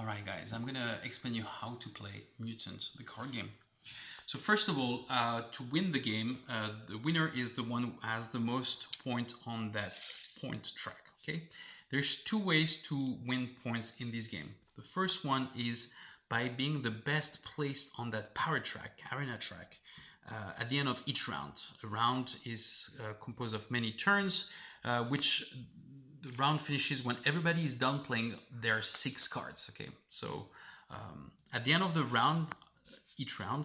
Alright guys, I'm gonna explain you how to play Mutant, the card game. So first of all, to win the game, the winner is the one who has the most point on that point track, okay? There's two ways to win points in this game. The first one is by being the best placed on that power track, arena track, at the end of each round. A round is composed of many turns, which the round finishes when everybody is done playing their 6 cards. Okay, so at the end of the round, each round,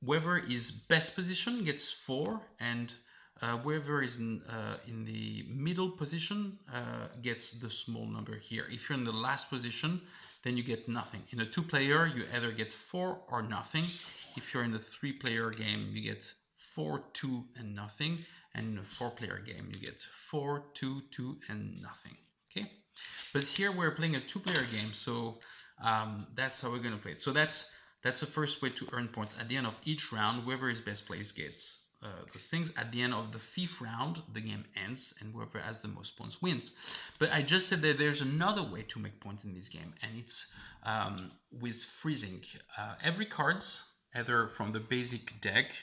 whoever is best position gets 4, and whoever is in the middle position gets the small number here. If you're in the last position, then you get nothing. In a 2-player, you either get 4 or nothing. If you're in a 3-player game, you get 4, 2, and nothing. And in a 4-player game, you get 4, 2, 2, and nothing. Okay, but here we're playing a 2-player game, so that's how we're going to play it. So that's the first way to earn points. At the end of each round, whoever is best placed gets those things. At the end of the 5th round, the game ends, and whoever has the most points wins. But I just said that there's another way to make points in this game, and it's with freezing. Every cards, either from the basic deck,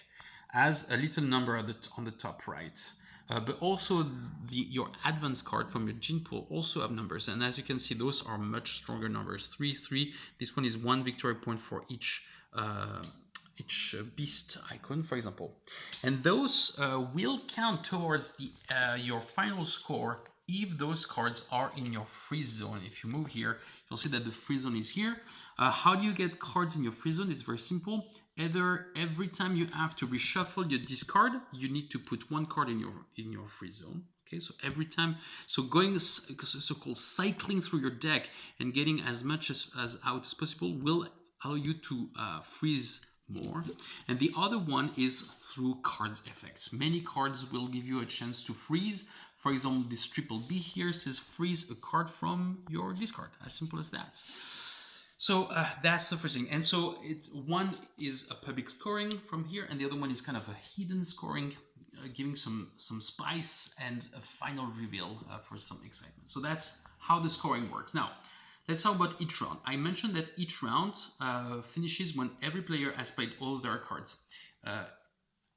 has a little number on the top right. But also your advanced card from your gene pool also have numbers, and as you can see, those are much stronger numbers. 3, 3. This one is 1 victory point for each beast icon, for example, and those will count towards the your final score if those cards are in your freeze zone. If you move here, you'll see that the freeze zone is here. How do you get cards in your freeze zone? It's very simple. Either every time you have to reshuffle your discard, you need to put 1 card in your freeze zone. Okay, so every time, so going so-called cycling through your deck and getting as much as out as possible will allow you to freeze more. And the other one is through cards effects. Many cards will give you a chance to freeze. For example, this triple B here says freeze a card from your discard. As simple as that. So that's the first thing. And so one is a public scoring from here, and the other one is kind of a hidden scoring, giving some spice and a final reveal for some excitement. So that's how the scoring works. Now, let's talk about each round. I mentioned that each round finishes when every player has played all their cards.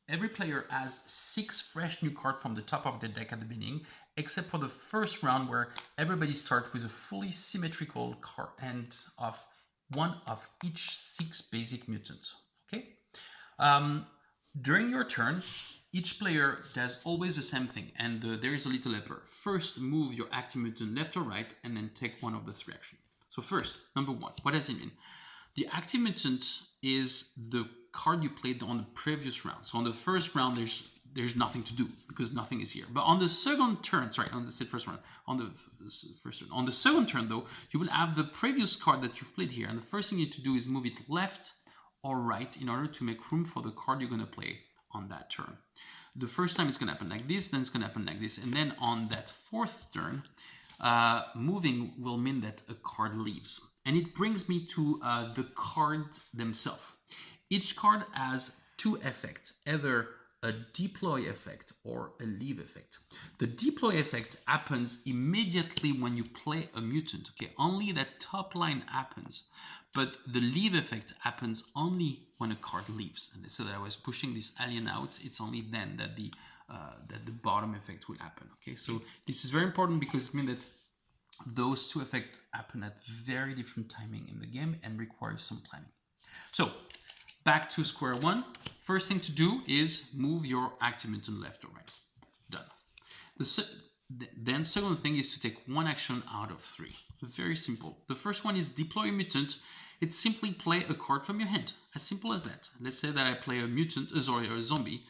Every player has 6 fresh new cards from the top of their deck at the beginning, except for the first round where everybody starts with a fully symmetrical card and of 1 of each 6 basic mutants. Okay. During your turn, each player does always the same thing, and there is a little helper. First, move your active mutant left or right, and then take one of the 3 actions. So first, number 1, what does it mean? The active mutant is the card you played on the previous round. So on the first round, there's nothing to do because nothing is here. But on the second turn, on the second turn though, you will have the previous card that you've played here, and the first thing you need to do is move it left or right in order to make room for the card you're going to play on that turn. The first time it's going to happen like this, then it's going to happen like this, and then on that 4th turn, moving will mean that a card leaves. And it brings me to the cards themselves. Each card has 2 effects, either a deploy effect or a leave effect. The deploy effect happens immediately when you play a mutant. Okay, only that top line happens, but the leave effect happens only when a card leaves. And so that I was pushing this alien out, it's only then that the bottom effect will happen. Okay, so this is very important because it means that those 2 effects happen at very different timing in the game and require some planning. So back to square one. First thing to do is move your active mutant left or right. Done. Then second thing is to take 1 action out of 3. Very simple. The first one is deploy a mutant. It's simply play a card from your hand. As simple as that. Let's say that I play a mutant, or a zombie.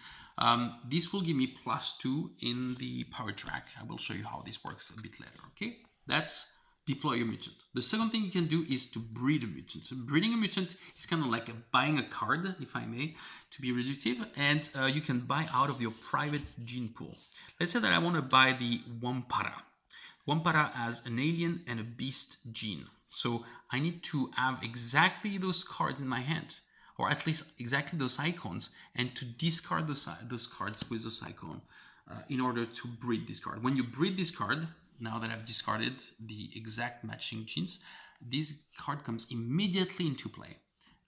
This will give me +2 in the power track. I will show you how this works a bit later. Okay, that's deploy a mutant. The second thing you can do is to breed a mutant. So breeding a mutant is kind of like buying a card, if I may, to be reductive, and you can buy out of your private gene pool. Let's say that I want to buy the Wampara. Wampara has an alien and a beast gene. So I need to have exactly those cards in my hand, or at least exactly those icons, and to discard those cards with those icons in order to breed this card. When you breed this card, now that I've discarded the exact matching genes, this card comes immediately into play.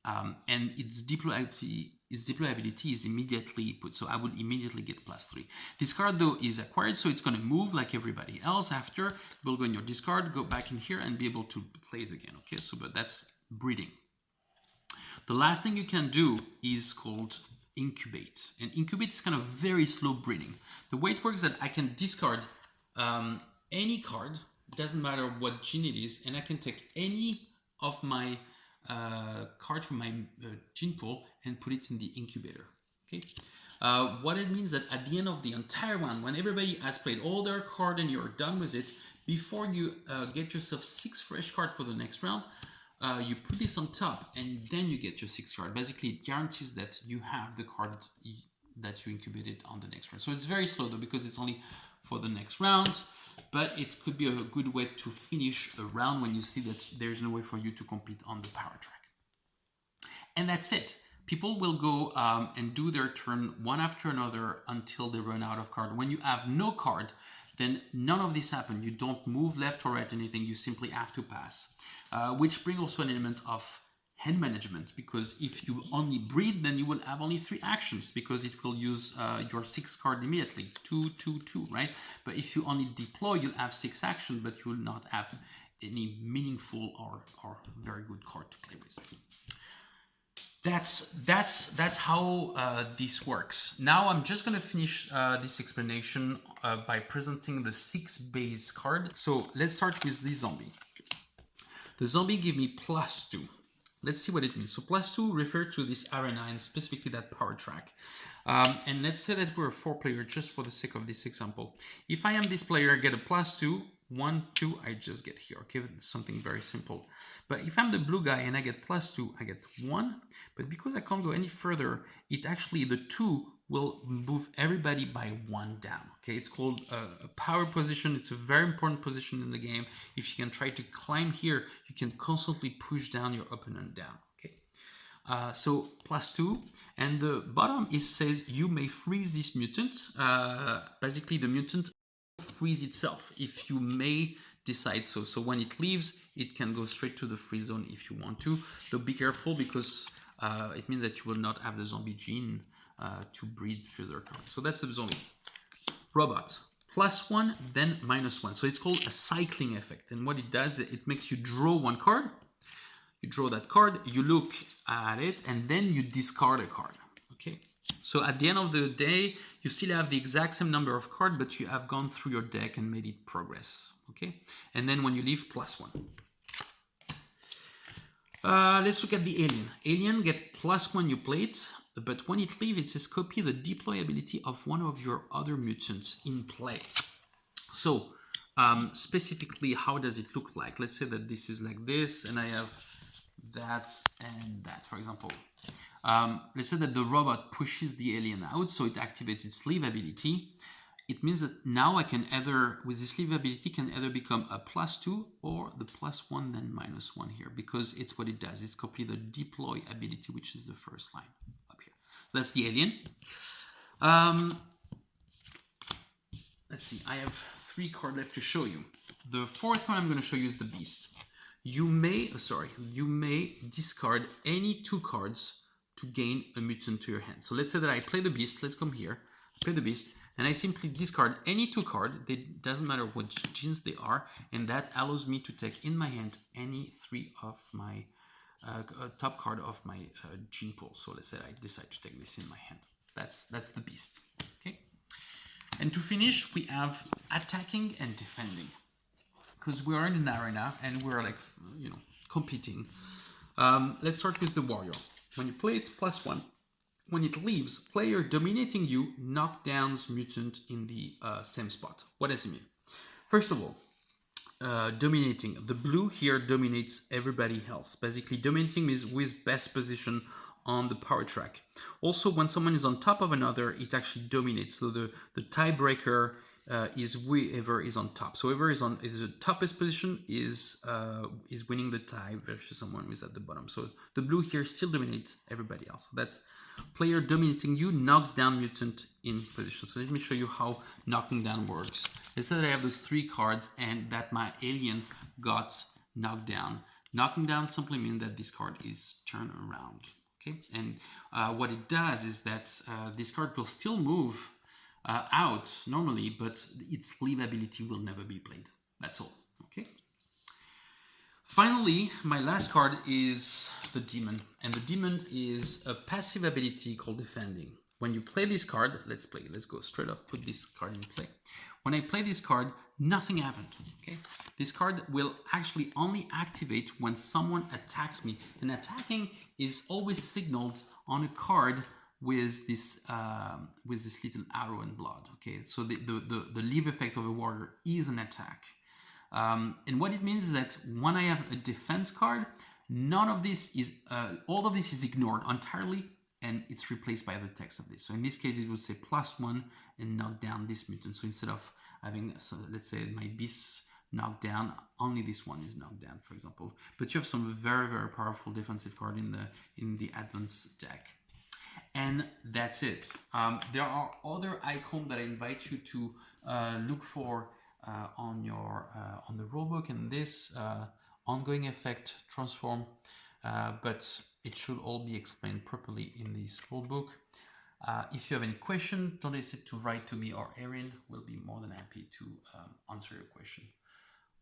And its deployability is immediately put. So I would immediately get +3. This card though is acquired, so it's going to move like everybody else. After, we'll go in your discard, go back in here and be able to play it again. Okay, so but that's breeding. The last thing you can do is called incubate. And incubate is kind of very slow breeding. The way it works is that I can discard any card, doesn't matter what gene it is, and I can take any of my card from my gene pool and put it in the incubator. Okay. What it means that at the end of the entire round, when everybody has played all their card and you're done with it, before you get yourself 6 fresh cards for the next round, you put this on top and then you get your 6 card. Basically, it guarantees that you have the card that you incubated on the next round. So it's very slow though, because it's only for the next round, but it could be a good way to finish a round when you see that there's no way for you to compete on the power track. And that's it. People will go and do their turn one after another until they run out of card. When you have no card, then none of this happens. You don't move left or right or anything. You simply have to pass, which brings also an element of hand management, because if you only breed, then you will have only 3 actions, because it will use your 6 card immediately, 2, 2, 2, right? But if you only deploy, you'll have 6 actions, but you will not have any meaningful or very good card to play with. That's how this works. Now I'm just going to finish this explanation by presenting the 6 base card. So let's start with the zombie. The zombie give me +2. Let's see what it means. So +2 refer to this arena and specifically that power track. And let's say that we're a 4-player just for the sake of this example. If I am this player, I get a +2, 1, 2, I just get here. Okay, it's something very simple. But if I'm the blue guy and I get +2, I get 1. But because I can't go any further, it actually, the 2 will move everybody by 1 down. Okay, it's called a power position. It's a very important position in the game. If you can try to climb here, you can constantly push down your opponent down. Okay, so +2, and the bottom is says you may freeze this mutant. Basically, the mutant freeze itself if you may decide so. So when it leaves, it can go straight to the freeze zone if you want to. Though be careful, because it means that you will not have the zombie gene to breed further cards. So that's the zombie. Robot, +1, then -1. So it's called a cycling effect. And what it does, it makes you draw 1 card. You draw that card, you look at it, and then you discard a card. Okay. So at the end of the day, you still have the exact same number of cards, but you have gone through your deck and made it progress. Okay. And then when you leave, +1. Let's look at the alien. Alien get +1, you play it, but when it leaves, it says copy the deployability of one of your other mutants in play. So specifically, how does it look like? Let's say that this is like this, and I have that and that, for example. Let's say that the robot pushes the alien out, so it activates its leave ability. It means that now I can either, with this leave ability, can either become a +2 or the +1, then -1 here, because it's what it does. It's copy the deploy ability, which is the first line up here. So that's the alien. Let's see, I have 3 cards left to show you. The 4th one I'm going to show you is the beast. You may discard any 2 cards to gain a mutant to your hand. So let's say that I play the beast. Let's come here, play the beast, and I simply discard any 2 cards. It doesn't matter what genes they are, and that allows me to take in my hand any 3 of my top card of my gene pool. So let's say I decide to take this in my hand. That's the beast. Okay. And to finish, we have attacking and defending, because we are in an arena and we're like, you know, competing. Let's start with the warrior. When you play it, +1. When it leaves, player dominating you knockdowns mutant in the same spot. What does it mean? First of all, dominating. The blue here dominates everybody else. Basically, dominating is with best position on the power track. Also, when someone is on top of another, it actually dominates. So the tiebreaker is whoever is on top. So whoever is the toppest position is winning the tie versus someone who is at the bottom. So the blue here still dominates everybody else. That's player dominating you knocks down mutant in position. So let me show you how knocking down works. Let's say that I have those 3 cards and that my alien got knocked down. Knocking down simply means that this card is turned around. Okay, and what it does is that this card will still move out normally, but its leave ability will never be played. That's all. Okay. Finally, my last card is the Demon, and the Demon is a passive ability called Defending. When you play this card, let's go straight up, put this card in play. When I play this card, nothing happened, okay? This card will actually only activate when someone attacks me, and attacking is always signaled on a card with this little arrow and blood, okay? So the leave effect of a warrior is an attack. And what it means is that when I have a defense card, none of this is, all of this is ignored entirely, and it's replaced by the text of this. So in this case, it would say +1 and knock down this mutant. So instead of having, so let's say my beasts knocked down, only this one is knocked down, for example. But you have some very, very powerful defensive card in the advanced deck. And that's it. There are other icons that I invite you to look for on the rulebook, and this ongoing effect transform, but it should all be explained properly in this rulebook. If you have any question, don't hesitate to write to me or Erin. We'll be more than happy to answer your question.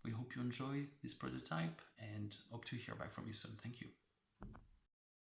We hope you enjoy this prototype and hope to hear back from you soon. Thank you.